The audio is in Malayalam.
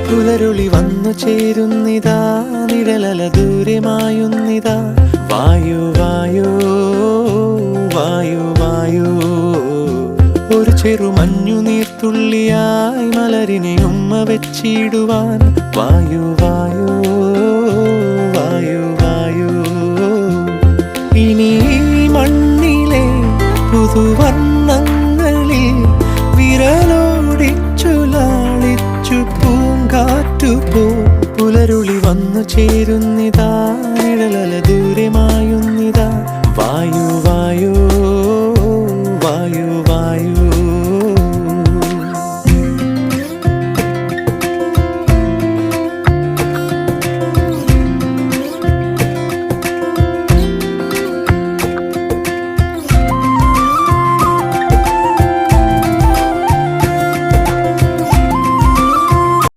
പുലരുളി വന്നു ചേരുന്നിതാ, നിഴലല ദൂരെ മായുന്നിതാ. വായു വായു വായു വായു, ഒരു ചെറു മഞ്ഞു നീർത്തുള്ളിയായി മലരിനെ ഉമ്മ വെച്ചിടുവാൻ. വായു വായു വായു വായു, ഇനി മണ്ണിലെ പുതുവർണ്ണങ്ങളിൽ വിരലോടിച്ചു ലാളിച്ചു പൂങ്കാറ്റുപോ. പുലരുളി വന്നു ചേരുന്നിതാ, നിഴലല ദൂരെ മായുന്നിതാ. വായു